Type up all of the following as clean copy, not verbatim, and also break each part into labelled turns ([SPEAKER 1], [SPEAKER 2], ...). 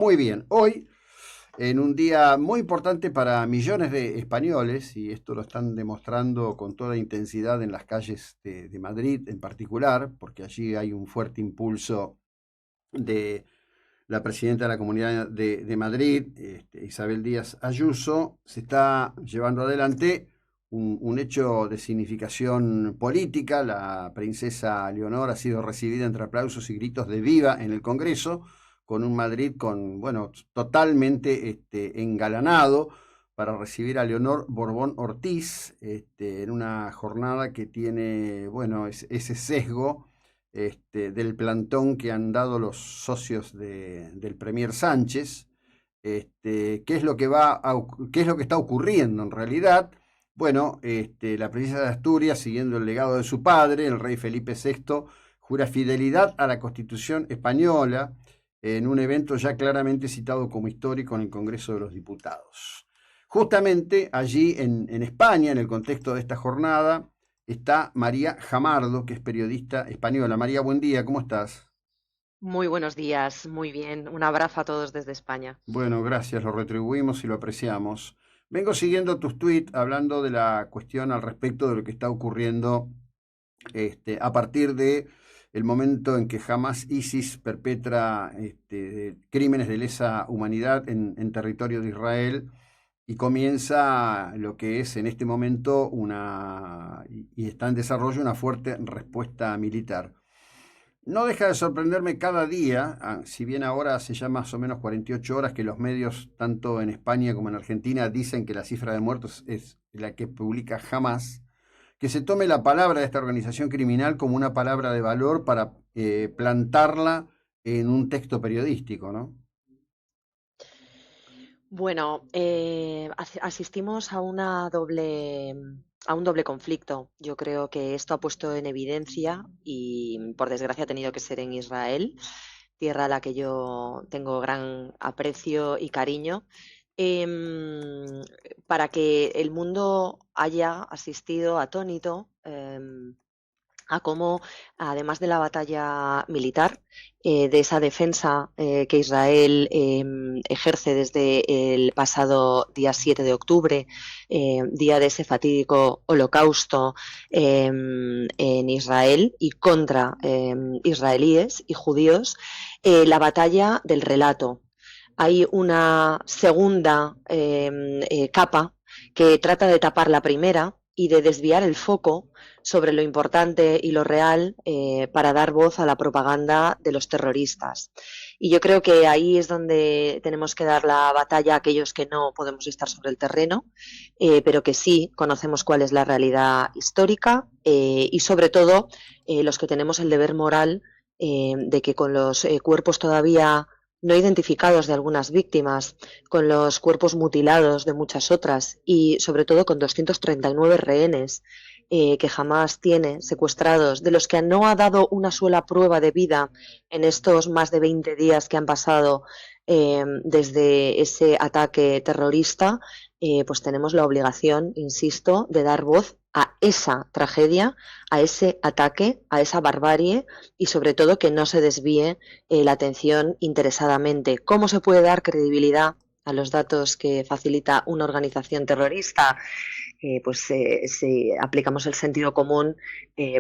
[SPEAKER 1] Muy bien, hoy en un día muy importante para millones de españoles, y esto lo están demostrando con toda intensidad en las calles de Madrid en particular, porque allí hay un fuerte impulso de la presidenta de la Comunidad de Madrid, Isabel Díaz Ayuso. Se está llevando adelante un hecho de significación política. La princesa Leonor ha sido recibida entre aplausos y gritos de viva en el Congreso, con un Madrid bueno, totalmente engalanado para recibir a Leonor Borbón Ortiz, en una jornada que tiene, bueno, ese sesgo del plantón que han dado los socios del Premier Sánchez. ¿Qué es lo que qué es lo que está ocurriendo en realidad? Bueno, la princesa de Asturias, siguiendo el legado de su padre, el rey Felipe VI, jura fidelidad a la Constitución española en un evento ya claramente citado como histórico en el Congreso de los Diputados. Justamente allí en España, en el contexto de esta jornada, está María Jamardo, que es periodista española. María, buen día, ¿cómo estás?
[SPEAKER 2] Muy buenos días, muy bien. Un abrazo a todos desde España.
[SPEAKER 1] Bueno, gracias, lo retribuimos y lo apreciamos. Vengo siguiendo tus tweets hablando de la cuestión al respecto de lo que está ocurriendo a partir de el momento en que jamás ISIS perpetra crímenes de lesa humanidad en territorio de Israel y comienza lo que es en este momento y está en desarrollo una fuerte respuesta militar. No deja de sorprenderme cada día, si bien ahora hace ya más o menos 48 horas que los medios, tanto en España como en Argentina, dicen que la cifra de muertos es la que publica Hamas, que se tome la palabra de esta organización criminal como una palabra de valor para plantarla en un texto periodístico, ¿no?
[SPEAKER 2] Bueno, asistimos a un doble conflicto. Yo creo que esto ha puesto en evidencia y, por desgracia, ha tenido que ser en Israel, tierra a la que yo tengo gran aprecio y cariño, em, para que el mundo haya asistido atónito. A cómo, además de la batalla militar, de esa defensa que Israel ejerce desde el pasado día 7 de octubre, día de ese fatídico holocausto en Israel y contra israelíes y judíos, la batalla del relato. Hay una segunda capa que trata de tapar la primera y de desviar el foco sobre lo importante y lo real para dar voz a la propaganda de los terroristas. Y yo creo que ahí es donde tenemos que dar la batalla a aquellos que no podemos estar sobre el terreno, pero que sí conocemos cuál es la realidad histórica y sobre todo los que tenemos el deber moral de que con los cuerpos todavía no identificados de algunas víctimas, con los cuerpos mutilados de muchas otras y sobre todo con 239 rehenes que jamás tiene secuestrados, de los que no ha dado una sola prueba de vida en estos más de 20 días que han pasado desde ese ataque terrorista, pues tenemos la obligación, insisto, de dar voz a esa tragedia, a ese ataque, a esa barbarie y sobre todo que no se desvíe la atención interesadamente. ¿Cómo se puede dar credibilidad a los datos que facilita una organización terrorista? Si aplicamos el sentido común,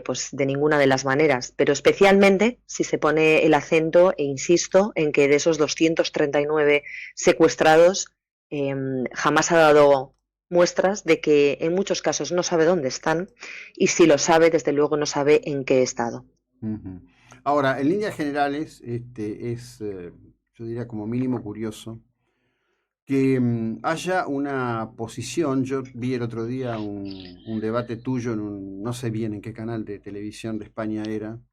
[SPEAKER 2] pues de ninguna de las maneras, pero especialmente si se pone el acento, e insisto, en que de esos 239 secuestrados jamás ha dado muestras de que en muchos casos no sabe dónde están y si lo sabe, desde luego no sabe en qué estado.
[SPEAKER 1] Ujú. Ahora, en líneas generales, yo diría como mínimo curioso que haya una posición. Yo vi el otro día un debate tuyo no sé bien en qué canal de televisión de España era,
[SPEAKER 2] En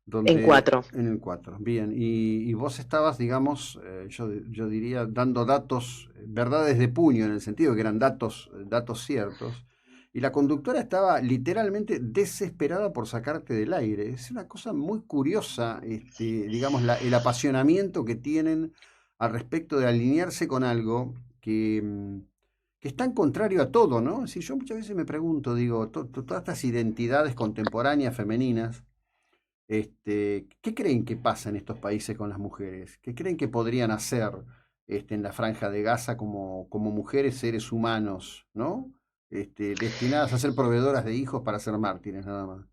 [SPEAKER 1] donde
[SPEAKER 2] cuatro.
[SPEAKER 1] en el 4 bien, y vos estabas, digamos, yo diría, dando datos, verdades de puño, en el sentido que eran datos ciertos, y la conductora estaba literalmente desesperada por sacarte del aire. Es una cosa muy curiosa, digamos, el apasionamiento que tienen al respecto de alinearse con algo que es tan contrario a todo, ¿no? Si yo muchas veces me pregunto, digo, todas estas identidades contemporáneas femeninas, ¿Qué creen que pasa en estos países con las mujeres? ¿Qué creen que podrían hacer en la Franja de Gaza como mujeres, seres humanos, ¿no? Destinadas a ser proveedoras de hijos para ser mártires, nada más.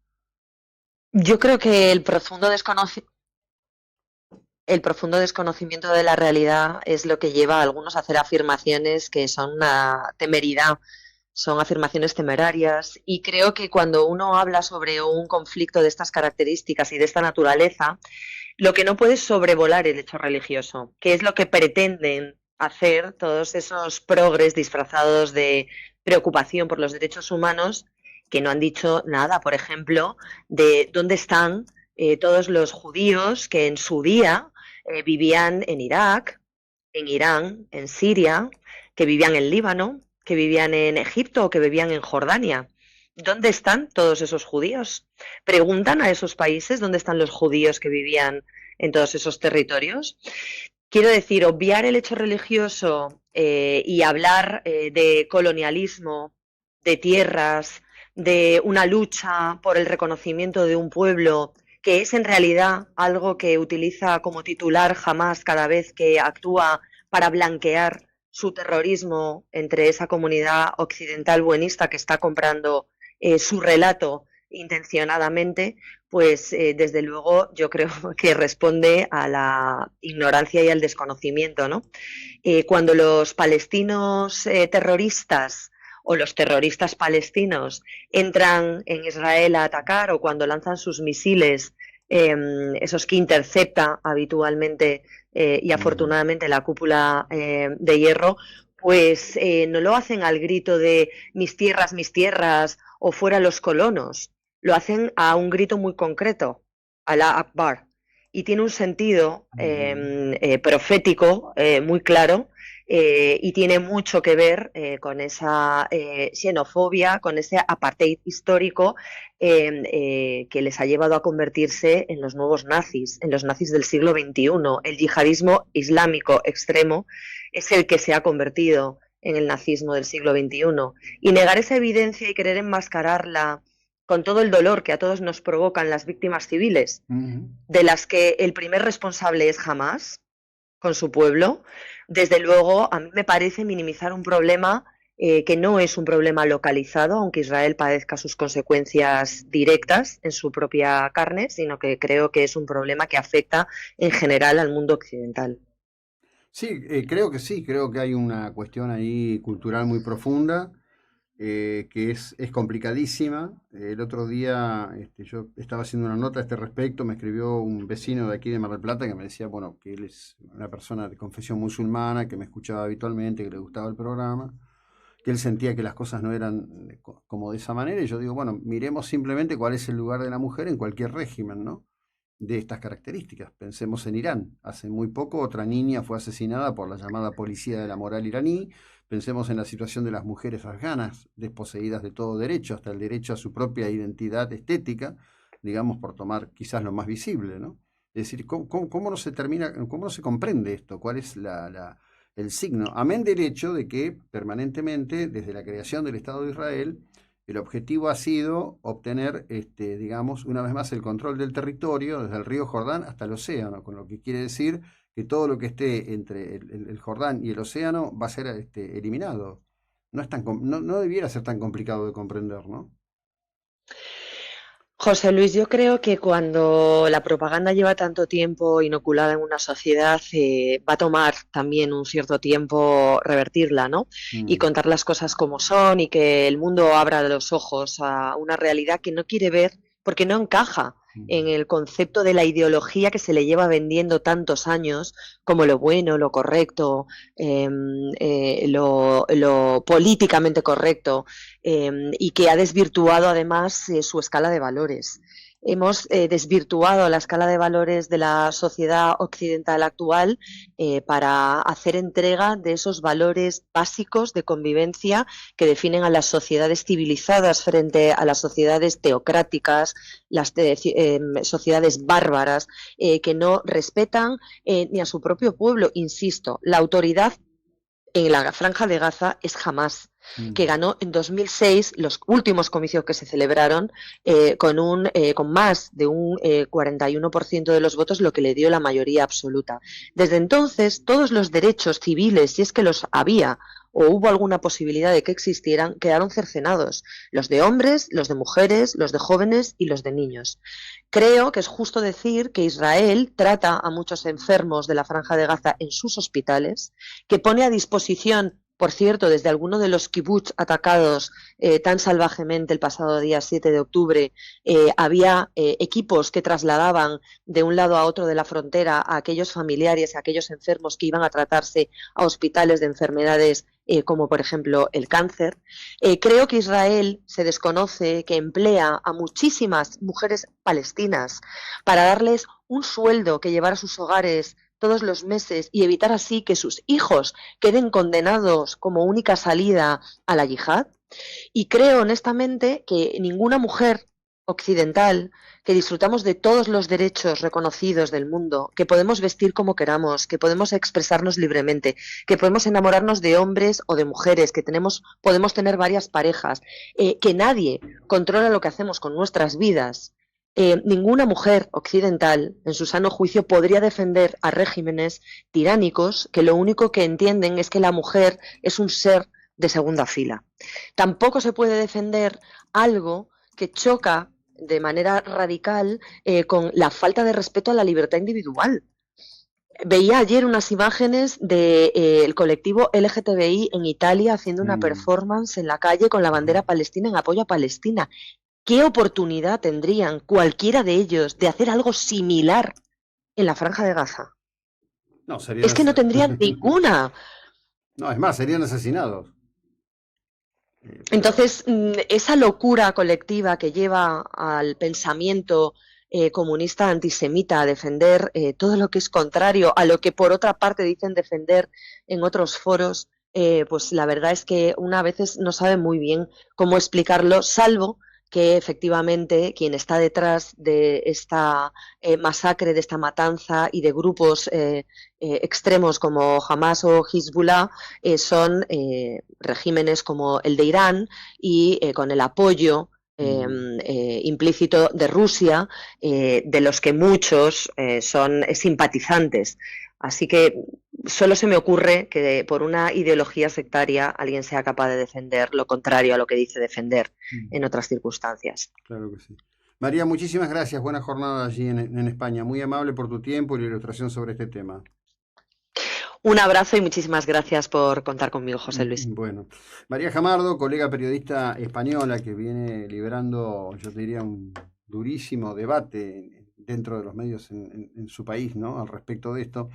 [SPEAKER 2] Yo creo que el profundo desconocimiento de la realidad es lo que lleva a algunos a hacer afirmaciones que son una temeridad, son afirmaciones temerarias, y creo que cuando uno habla sobre un conflicto de estas características y de esta naturaleza, lo que no puede es sobrevolar el hecho religioso, que es lo que pretenden hacer todos esos progres disfrazados de preocupación por los derechos humanos, que no han dicho nada, por ejemplo, de dónde están todos los judíos que en su día vivían en Irak, en Irán, en Siria, que vivían en Líbano, que vivían en Egipto o que vivían en Jordania. ¿Dónde están todos esos judíos? Preguntan a esos países dónde están los judíos que vivían en todos esos territorios. Quiero decir, obviar el hecho religioso y hablar de colonialismo, de tierras, de una lucha por el reconocimiento de un pueblo, que es en realidad algo que utiliza como titular Hamás cada vez que actúa para blanquear su terrorismo entre esa comunidad occidental buenista que está comprando su relato intencionadamente, pues desde luego yo creo que responde a la ignorancia y al desconocimiento, ¿no? Cuando los palestinos terroristas o los terroristas palestinos entran en Israel a atacar, o cuando lanzan sus misiles, esos que intercepta habitualmente y
[SPEAKER 1] Mm.
[SPEAKER 2] afortunadamente la cúpula de hierro, pues no lo hacen al grito de mis tierras o fuera los colonos, lo hacen a un grito muy concreto, Alá Akbar, y tiene un sentido
[SPEAKER 1] Ujú.
[SPEAKER 2] profético muy claro, y tiene mucho que ver con esa xenofobia, con ese apartheid histórico que les ha llevado a convertirse en los nuevos nazis, en los nazis del siglo XXI. El yihadismo islámico extremo es el que se ha convertido en el nazismo del siglo XXI. Y negar esa evidencia y querer enmascararla con todo el dolor que a todos nos provocan las víctimas civiles,
[SPEAKER 1] Ujú.
[SPEAKER 2] de las que el primer responsable es Hamás, con su pueblo, desde luego a mí me parece minimizar un problema que no es un problema localizado, aunque Israel padezca sus consecuencias directas en su propia carne, sino que creo que es un problema que afecta en general al mundo occidental.
[SPEAKER 1] Sí, sí, creo que hay una cuestión ahí cultural muy profunda, que es complicadísima. El otro día yo estaba haciendo una nota a este respecto, me escribió un vecino de aquí de Mar del Plata que me decía, bueno, que él es una persona de confesión musulmana, que me escuchaba habitualmente, que le gustaba el programa, que él sentía que las cosas no eran como de esa manera, y yo digo, bueno, miremos simplemente cuál es el lugar de la mujer en cualquier régimen, ¿no? De estas características. Pensemos en Irán. Hace muy poco otra niña fue asesinada por la llamada policía de la moral iraní. Pensemos en la situación de las mujeres afganas, desposeídas de todo derecho, hasta el derecho a su propia identidad estética, digamos, por tomar quizás lo más visible, ¿no? Es decir, ¿cómo no se termina, cómo no se comprende esto? ¿Cuál es el signo? Amén del hecho de que permanentemente, desde la creación del Estado de Israel, el objetivo ha sido obtener, digamos, una vez más el control del territorio, desde el río Jordán hasta el océano, con lo que quiere decir que todo lo que esté entre el Jordán y el océano va a ser eliminado. No, no debiera ser tan complicado de comprender, ¿no?
[SPEAKER 2] José Luis, yo creo que cuando la propaganda lleva tanto tiempo inoculada en una sociedad, va a tomar también un cierto tiempo revertirla, ¿no? Y
[SPEAKER 1] Mm,
[SPEAKER 2] contar las cosas como son y que el mundo abra los ojos a una realidad que no quiere ver porque no encaja en
[SPEAKER 1] mm,
[SPEAKER 2] el concepto de la ideología que se le lleva vendiendo tantos años como lo bueno, lo correcto, lo políticamente correcto, y que ha desvirtuado además su escala de valores. Hemos desvirtuado la escala de valores de la sociedad occidental actual para hacer entrega de esos valores básicos de convivencia que definen a las sociedades civilizadas frente a las sociedades teocráticas, las sociedades bárbaras que no respetan ni a su propio pueblo. Insisto, la autoridad en la Franja de Gaza es Hamás, que
[SPEAKER 1] Mm.
[SPEAKER 2] ganó en 2006 los últimos comicios que se celebraron con más de un 41% de los votos, lo que le dio la mayoría absoluta. Desde entonces, todos los derechos civiles, si es que los había o hubo alguna posibilidad de que existieran, quedaron cercenados. Los de hombres, los de mujeres, los de jóvenes y los de niños. Creo que es justo decir que Israel trata a muchos enfermos de la Franja de Gaza en sus hospitales, que pone a disposición, por cierto, desde alguno de los kibbutz atacados tan salvajemente el pasado día 7 de octubre, había equipos que trasladaban de un lado a otro de la frontera a aquellos familiares, a aquellos enfermos que iban a tratarse a hospitales de enfermedades como por ejemplo el cáncer. Creo que Israel se desconoce que emplea a muchísimas mujeres palestinas para darles un sueldo que llevar a sus hogares todos los meses y evitar así que sus hijos queden condenados como única salida a la yihad. Y creo honestamente que ninguna mujer occidental, que disfrutamos de todos los derechos reconocidos del mundo, que podemos vestir como queramos, que podemos expresarnos libremente, que podemos enamorarnos de hombres o de mujeres, que podemos tener varias parejas, que nadie controla lo que hacemos con nuestras vidas. Ninguna mujer occidental, en su sano juicio, podría defender a regímenes tiránicos que lo único que entienden es que la mujer es un ser de segunda fila. Tampoco se puede defender algo que choca de manera radical con la falta de respeto a la libertad individual. Veía ayer unas imágenes del colectivo LGTBI en Italia haciendo una
[SPEAKER 1] Mm.
[SPEAKER 2] performance en la calle con la bandera palestina en apoyo a Palestina. ¿Qué oportunidad tendrían cualquiera de ellos de hacer algo similar en la Franja de Gaza?
[SPEAKER 1] No, serían
[SPEAKER 2] Es que no tendrían ninguna.
[SPEAKER 1] no, es más, serían asesinados. Pero
[SPEAKER 2] Entonces, esa locura colectiva que lleva al pensamiento comunista antisemita a defender todo lo que es contrario a lo que por otra parte dicen defender en otros foros, pues la verdad es que una a veces no sabe muy bien cómo explicarlo, salvo que efectivamente quien está detrás de esta masacre, de esta matanza y de grupos extremos como Hamas o Hezbollah son regímenes como el de Irán y con el apoyo
[SPEAKER 1] mm,
[SPEAKER 2] implícito de Rusia, de los que muchos son simpatizantes. Así que solo se me ocurre que por una ideología sectaria alguien sea capaz de defender lo contrario a lo que dice defender
[SPEAKER 1] mm,
[SPEAKER 2] en otras circunstancias.
[SPEAKER 1] claro que sí. María, muchísimas gracias. Buena jornada allí en España. Muy amable por tu tiempo y la ilustración sobre este tema.
[SPEAKER 2] Un abrazo y muchísimas gracias por contar conmigo, José Luis.
[SPEAKER 1] Bueno, María Jamardo, colega periodista española que viene liderando, yo te diría, un durísimo debate dentro de los medios en su país, ¿no? Al respecto de esto.